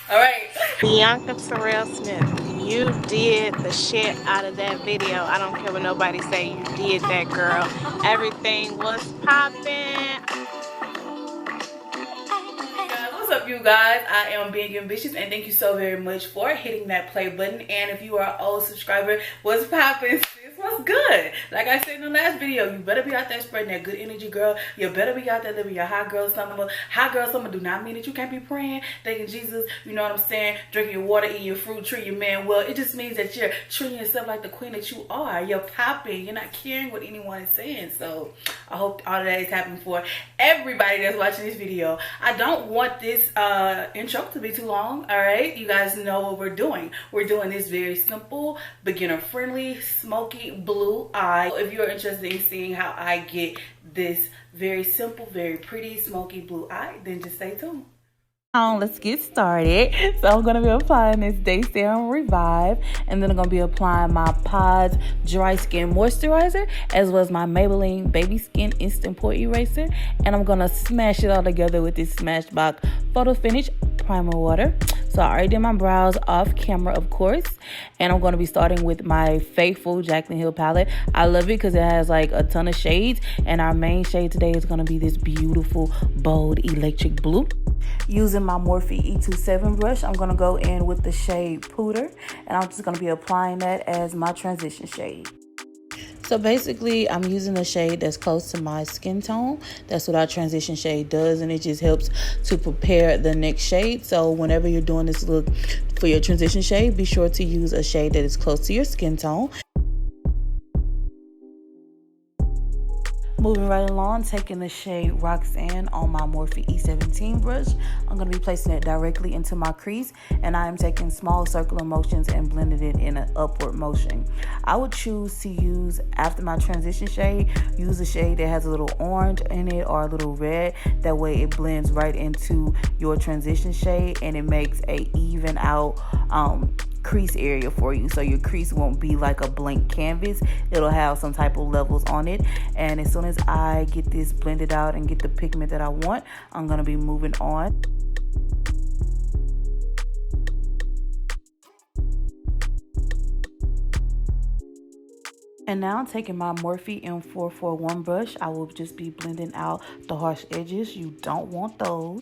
All right. Bianca Terrell Smith, you did the shit out of that video. I don't care what nobody say. You did that, girl. Everything was popping. What's up, you guys? I am Being Ambitious, and thank you so very much for hitting that play button. And if you are an old subscriber, what's poppin'? What's good? Like I said in the last video, you better be out there spreading that good energy, girl. You better be out there living your hot girl summer. Hot girl summer do not mean that you can't be praying, thanking Jesus, you know what I'm saying, drinking your water, eating your fruit, treating your man well. It just means that you're treating yourself like the queen that you are. You're popping. You're not caring what anyone is saying. So I hope all of that is happening for everybody that's watching this video. I don't want this intro to be too long. All right, you guys know what we're doing. We're doing this very simple, beginner friendly, smoky blue eye. If you're interested in seeing how I get this very simple, very pretty, smoky blue eye, then just stay tuned. Let's get started. So I'm going to be applying this Day Serum Revive, and then I'm going to be applying my Pods Dry Skin Moisturizer, as well as my Maybelline Baby Skin Instant Pore Eraser, and I'm going to smash it all together with this Smashbox Photo Finish Primer Water. So I already did my brows off camera, of course, and I'm going to be starting with my Faithful Jaclyn Hill palette. I love it because it has like a ton of shades, and our main shade today is going to be this beautiful, bold, electric blue. Using my Morphe E27 brush, I'm going to go in with the shade Pooter, and I'm just going to be applying that as my transition shade. So basically, I'm using a shade that's close to my skin tone. That's what our transition shade does, and it just helps to prepare the next shade. So whenever you're doing this look for your transition shade, be sure to use a shade that is close to your skin tone. Moving right along, taking the shade Roxanne on my Morphe E17 brush. I'm going to be placing it directly into my crease, and I am taking small circular motions and blending it in an upward motion. I would choose to use, after my transition shade, use a shade that has a little orange in it or a little red. That way it blends right into your transition shade, and it makes a even out crease area for you, so your crease won't be like a blank canvas. It'll have some type of levels on it, and as soon as I get this blended out and get the pigment that I want, I'm going to be moving on. And now taking my Morphe M441 brush, I will just be blending out the harsh edges. You don't want those.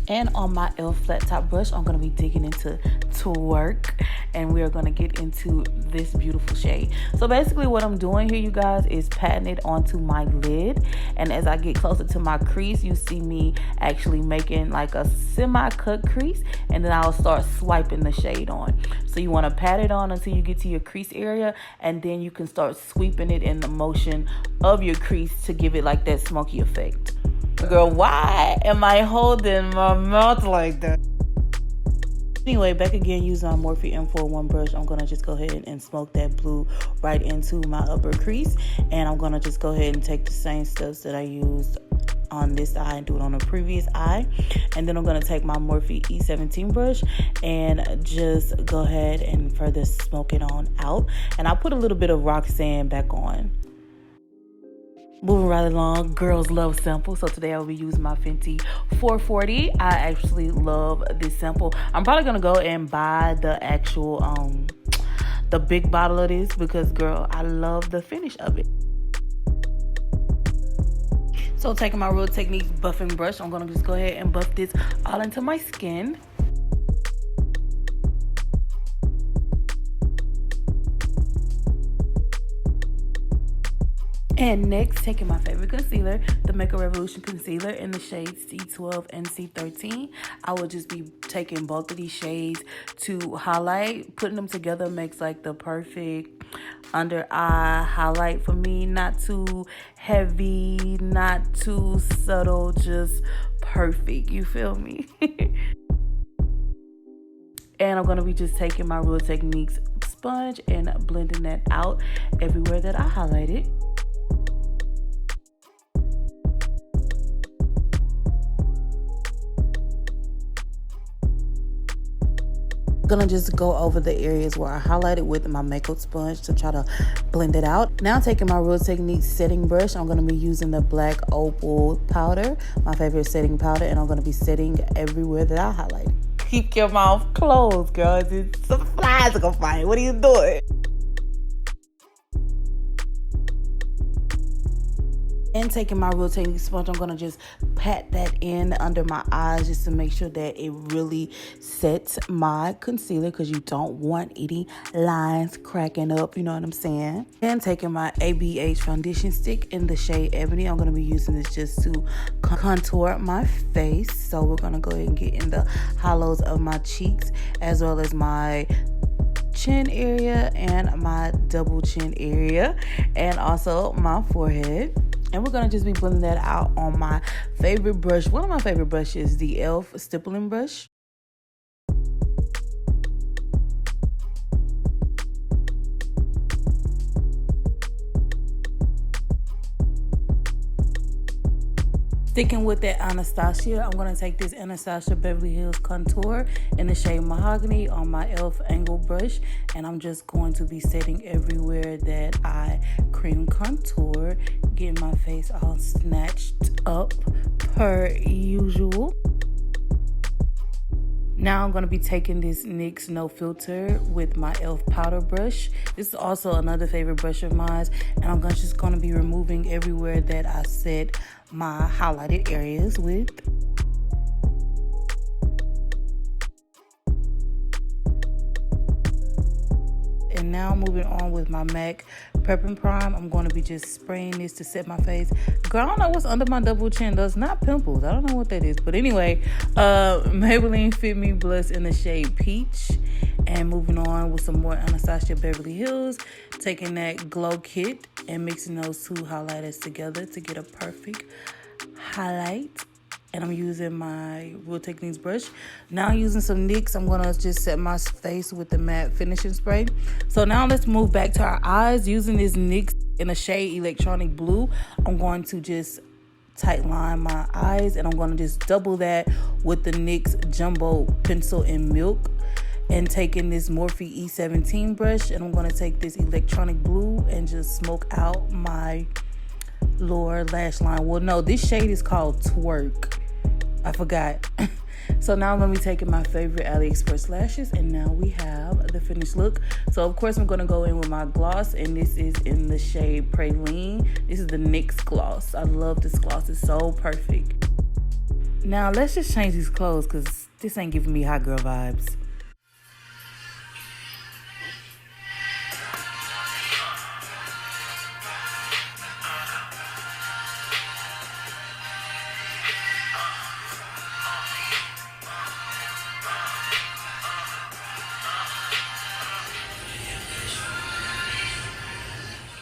And on my e.l.f. flat top brush, I'm going to be digging into Twerk, and we are going to get into this beautiful shade. So basically what I'm doing here, you guys, is patting it onto my lid, and as I get closer to my crease, you see me actually making like a semi-cut crease, and then I'll start swiping the shade on. So you want to pat it on until you get to your crease area, and then you can start sweeping it in the motion of your crease to give it like that smoky effect. Girl, why am I holding my mouth like that? Anyway, back again using my Morphe M41 brush. I'm going to just go ahead and smoke that blue right into my upper crease. And I'm going to just go ahead and take the same steps that I used on this eye and do it on the previous eye. And then I'm going to take my Morphe E17 brush and just go ahead and further smoke it on out. And I'll put a little bit of Roxanne back on. Moving right along, girls love sample. So today I'll be using my Fenty 440. I actually love this sample. I'm probably gonna go and buy the actual the big bottle of this because, girl, I love the finish of it. So taking my Real Techniques buffing brush, I'm gonna just go ahead and buff this all into my skin. And next, taking my favorite concealer, the Makeup Revolution concealer in the shades C12 and C13. I will just be taking both of these shades to highlight. Putting them together makes like the perfect under eye highlight for me. Not too heavy, not too subtle, just perfect. You feel me? And I'm going to be just taking my Real Techniques sponge and blending that out everywhere that I highlighted. Gonna just go over the areas where I highlighted with my makeup sponge to try to blend it out. Now taking my Real Techniques setting brush, I'm gonna be using the black opal powder, my favorite setting powder, and I'm gonna be setting everywhere that I highlighted. Keep your mouth closed, girl. It's some flies are gonna find. What are you doing? And taking my real technique sponge, I'm gonna just pat that in under my eyes just to make sure that it really sets my concealer, because you don't want any lines cracking up, you know what I'm saying? And taking my ABH foundation stick in the shade Ebony, I'm gonna be using this just to contour my face. So we're gonna go ahead and get in the hollows of my cheeks as well as my chin area and my double chin area and also my forehead. And we're going to just be blending that out on my favorite brush. One of my favorite brushes is the e.l.f. stippling brush. Sticking with that Anastasia, I'm going to take this Anastasia Beverly Hills Contour in the shade Mahogany on my e.l.f. angle brush. And I'm just going to be setting everywhere that I cream contour, getting my face all snatched up per usual. Now I'm going to be taking this NYX No Filter with my e.l.f. powder brush. This is also another favorite brush of mine. And I'm just going to be removing everywhere that I set my highlighted areas with. And now moving on with my MAC Prep and Prime, I'm going to be just spraying this to set my face. Girl, I don't know what's under my double chin. That's not pimples. I don't know what that is. But anyway, Maybelline Fit Me Blush in the shade Peach. And moving on with some more Anastasia Beverly Hills. Taking that Glow Kit and mixing those two highlighters together to get a perfect highlight. And I'm using my Real Techniques brush. Now using some NYX, I'm going to just set my face with the matte finishing spray. So now let's move back to our eyes. Using this NYX in the shade Electronic Blue, I'm going to just tight line my eyes. And I'm going to just double that with the NYX Jumbo Pencil in Milk. And taking this Morphe E17 brush. And I'm going to take this Electronic Blue and just smoke out my lower lash line. Well, no, this shade is called Twerk. I forgot. So now I'm going to be taking my favorite AliExpress lashes, and now we have the finished look. So of course I'm going to go in with my gloss, and this is in the shade Praline. This is the NYX gloss. I love this gloss. It's so perfect. Now let's just change these clothes because this ain't giving me hot girl vibes.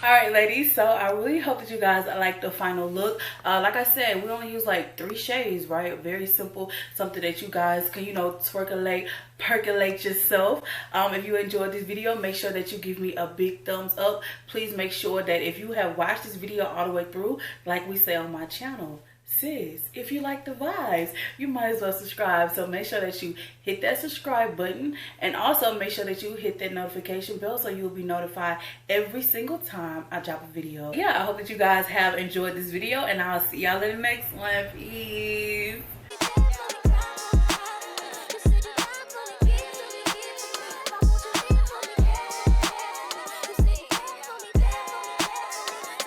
Alright ladies, so I really hope that you guys like the final look. Like I said, we only use like 3 shades, right? Very simple, something that you guys can, you know, twerkulate, percolate yourself. If you enjoyed this video, make sure that you give me a big thumbs up. Please make sure that if you have watched this video all the way through, like we say on my channel, sis, if you like the vibes, you might as well subscribe. So make sure that you hit that subscribe button, and also make sure that you hit that notification bell so you'll be notified every single time I drop a video. Yeah, I hope that you guys have enjoyed this video, and I'll see y'all in the next one. Peace.